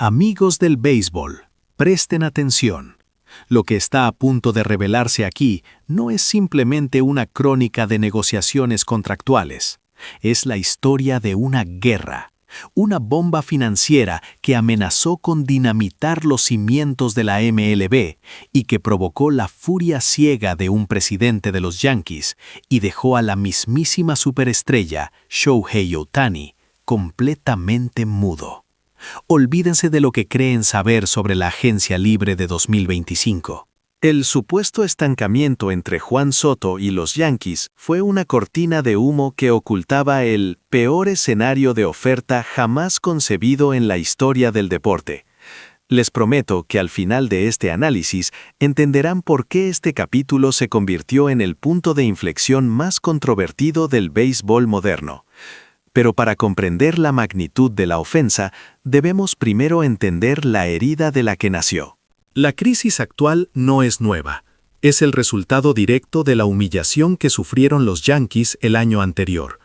Amigos del béisbol, presten atención. Lo que está a punto de revelarse aquí no es simplemente una crónica de negociaciones contractuales. Es la historia de una guerra, una bomba financiera que amenazó con dinamitar los cimientos de la MLB y que provocó la furia ciega de un presidente de los Yankees y dejó a la mismísima superestrella, Shohei Ohtani, completamente mudo. Olvídense de lo que creen saber sobre la agencia libre de 2025. El supuesto estancamiento entre Juan Soto y los Yankees fue una cortina de humo que ocultaba el peor escenario de oferta jamás concebido en la historia del deporte. Les prometo que al final de este análisis entenderán por qué este capítulo se convirtió en el punto de inflexión más controvertido del béisbol moderno. Pero para comprender la magnitud de la ofensa, debemos primero entender la herida de la que nació. La crisis actual no es nueva. Es el resultado directo de la humillación que sufrieron los Yankees el año anterior.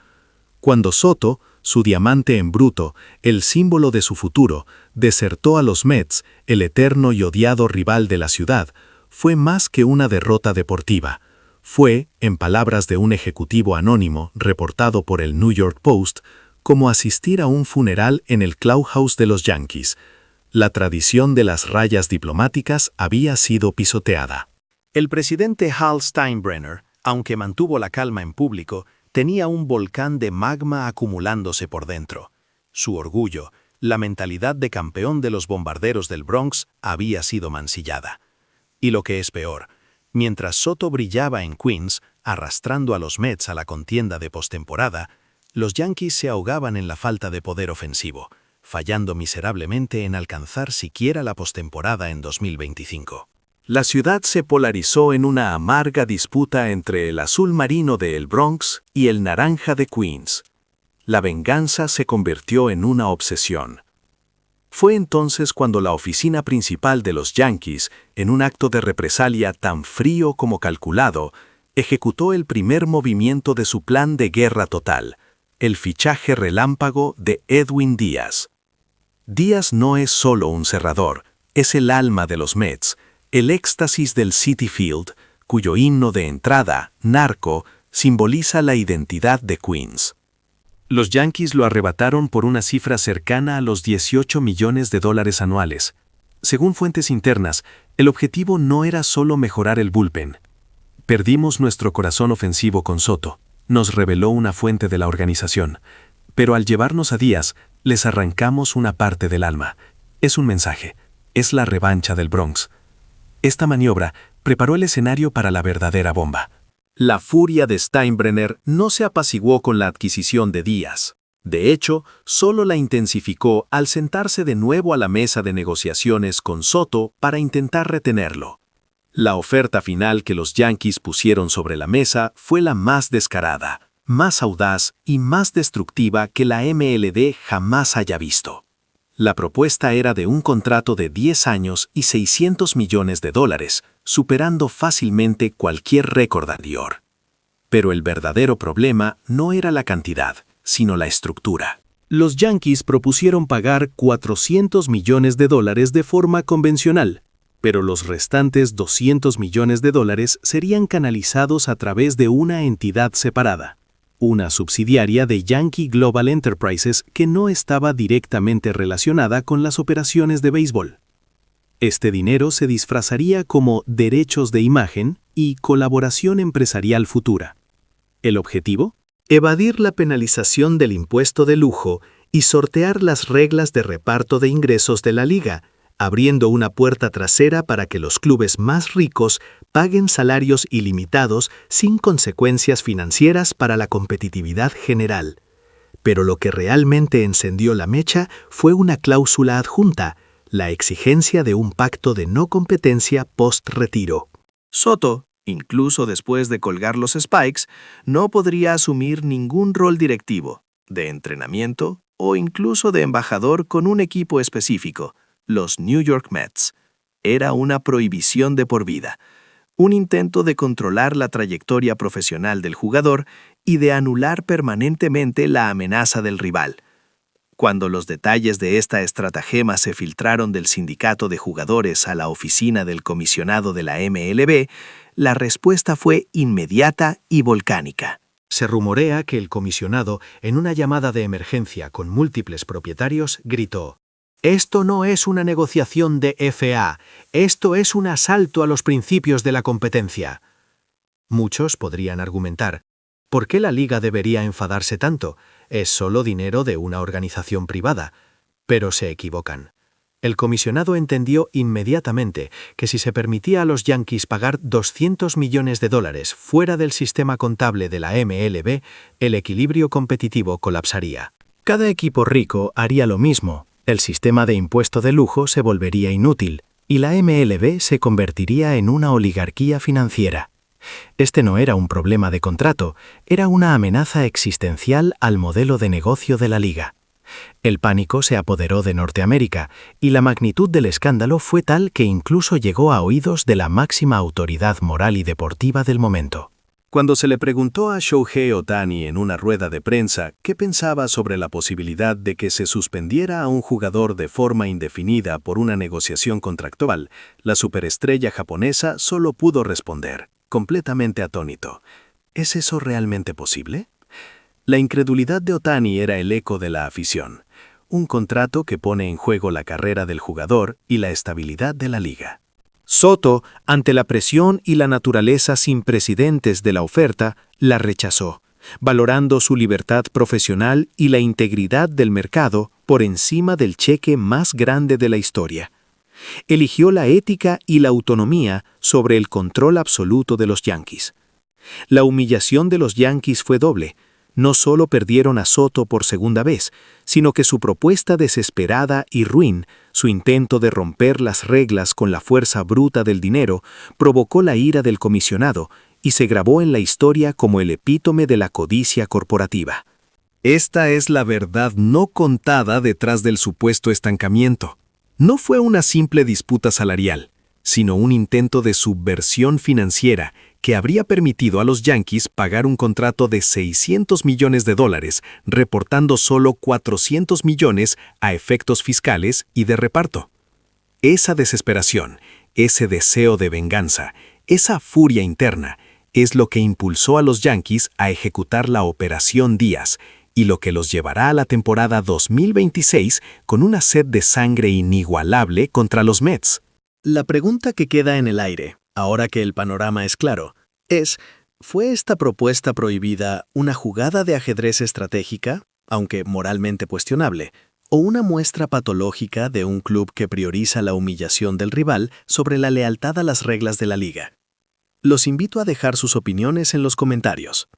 Cuando Soto, su diamante en bruto, el símbolo de su futuro, desertó a los Mets, el eterno y odiado rival de la ciudad, fue más que una derrota deportiva. Fue, en palabras de un ejecutivo anónimo reportado por el New York Post, como asistir a un funeral en el clubhouse de los Yankees. La tradición de las rayas diplomáticas había sido pisoteada. El presidente Hal Steinbrenner, aunque mantuvo la calma en público, tenía un volcán de magma acumulándose por dentro. Su orgullo, la mentalidad de campeón de los bombarderos del Bronx, había sido mancillada. Y lo que es peor, mientras Soto brillaba en Queens, arrastrando a los Mets a la contienda de postemporada, los Yankees se ahogaban en la falta de poder ofensivo, fallando miserablemente en alcanzar siquiera la postemporada en 2025. La ciudad se polarizó en una amarga disputa entre el azul marino de el Bronx y el naranja de Queens. La venganza se convirtió en una obsesión. Fue entonces cuando la oficina principal de los Yankees, en un acto de represalia tan frío como calculado, ejecutó el primer movimiento de su plan de guerra total, el fichaje relámpago de Edwin Díaz. Díaz no es solo un cerrador, es el alma de los Mets, el éxtasis del Citi Field, cuyo himno de entrada, Narco, simboliza la identidad de Queens. Los Yankees lo arrebataron por una cifra cercana a los $18 millones anuales. Según fuentes internas, el objetivo no era solo mejorar el bullpen. Perdimos nuestro corazón ofensivo con Soto, nos reveló una fuente de la organización. Pero al llevarnos a Díaz, les arrancamos una parte del alma. Es un mensaje, es la revancha del Bronx. Esta maniobra preparó el escenario para la verdadera bomba. La furia de Steinbrenner no se apaciguó con la adquisición de Díaz. De hecho, solo la intensificó al sentarse de nuevo a la mesa de negociaciones con Soto para intentar retenerlo. La oferta final que los Yankees pusieron sobre la mesa fue la más descarada, más audaz y más destructiva que la MLB jamás haya visto. La propuesta era de un contrato de 10 años y $600 millones, superando fácilmente cualquier récord anterior. Pero el verdadero problema no era la cantidad, sino la estructura. Los Yankees propusieron pagar $400 millones de forma convencional, pero los restantes $200 millones serían canalizados a través de una entidad separada, una subsidiaria de Yankee Global Enterprises que no estaba directamente relacionada con las operaciones de béisbol. Este dinero se disfrazaría como derechos de imagen y colaboración empresarial futura. ¿El objetivo? Evadir la penalización del impuesto de lujo y sortear las reglas de reparto de ingresos de la liga, abriendo una puerta trasera para que los clubes más ricos paguen salarios ilimitados sin consecuencias financieras para la competitividad general. Pero lo que realmente encendió la mecha fue una cláusula adjunta, la exigencia de un pacto de no competencia post-retiro. Soto, incluso después de colgar los spikes, no podría asumir ningún rol directivo, de entrenamiento o incluso de embajador con un equipo específico, los New York Mets. Era una prohibición de por vida, un intento de controlar la trayectoria profesional del jugador y de anular permanentemente la amenaza del rival. Cuando los detalles de esta estratagema se filtraron del sindicato de jugadores a la oficina del comisionado de la MLB, la respuesta fue inmediata y volcánica. Se rumorea que el comisionado, en una llamada de emergencia con múltiples propietarios, gritó: «Esto no es una negociación de FA, esto es un asalto a los principios de la competencia». Muchos podrían argumentar: ¿por qué la liga debería enfadarse tanto? Es solo dinero de una organización privada. Pero se equivocan. El comisionado entendió inmediatamente que si se permitía a los Yankees pagar $200 millones fuera del sistema contable de la MLB, el equilibrio competitivo colapsaría. Cada equipo rico haría lo mismo, el sistema de impuesto de lujo se volvería inútil, y la MLB se convertiría en una oligarquía financiera. Este no era un problema de contrato, era una amenaza existencial al modelo de negocio de la liga. El pánico se apoderó de Norteamérica, y la magnitud del escándalo fue tal que incluso llegó a oídos de la máxima autoridad moral y deportiva del momento. Cuando se le preguntó a Shohei Ohtani en una rueda de prensa qué pensaba sobre la posibilidad de que se suspendiera a un jugador de forma indefinida por una negociación contractual, la superestrella japonesa solo pudo responder, completamente atónito: ¿es eso realmente posible? La incredulidad de Ohtani era el eco de la afición, un contrato que pone en juego la carrera del jugador y la estabilidad de la liga. Soto, ante la presión y la naturaleza sin precedentes de la oferta, la rechazó, valorando su libertad profesional y la integridad del mercado por encima del cheque más grande de la historia. Eligió la ética y la autonomía sobre el control absoluto de los Yankees. La humillación de los Yankees fue doble. No solo perdieron a Soto por segunda vez, sino que su propuesta desesperada y ruin, su intento de romper las reglas con la fuerza bruta del dinero, provocó la ira del comisionado y se grabó en la historia como el epítome de la codicia corporativa. Esta es la verdad no contada detrás del supuesto estancamiento. No fue una simple disputa salarial, sino un intento de subversión financiera que habría permitido a los Yankees pagar un contrato de $600 millones, reportando solo $400 millones a efectos fiscales y de reparto. Esa desesperación, ese deseo de venganza, esa furia interna, es lo que impulsó a los Yankees a ejecutar la Operación Díaz y lo que los llevará a la temporada 2026 con una sed de sangre inigualable contra los Mets. La pregunta que queda en el aire, ahora que el panorama es claro, es: ¿fue esta propuesta prohibida una jugada de ajedrez estratégica, aunque moralmente cuestionable, o una muestra patológica de un club que prioriza la humillación del rival sobre la lealtad a las reglas de la liga? Los invito a dejar sus opiniones en los comentarios.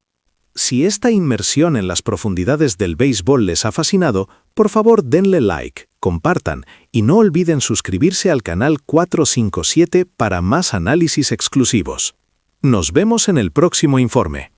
Si esta inmersión en las profundidades del béisbol les ha fascinado, por favor denle like, compartan y no olviden suscribirse al canal 457 para más análisis exclusivos. Nos vemos en el próximo informe.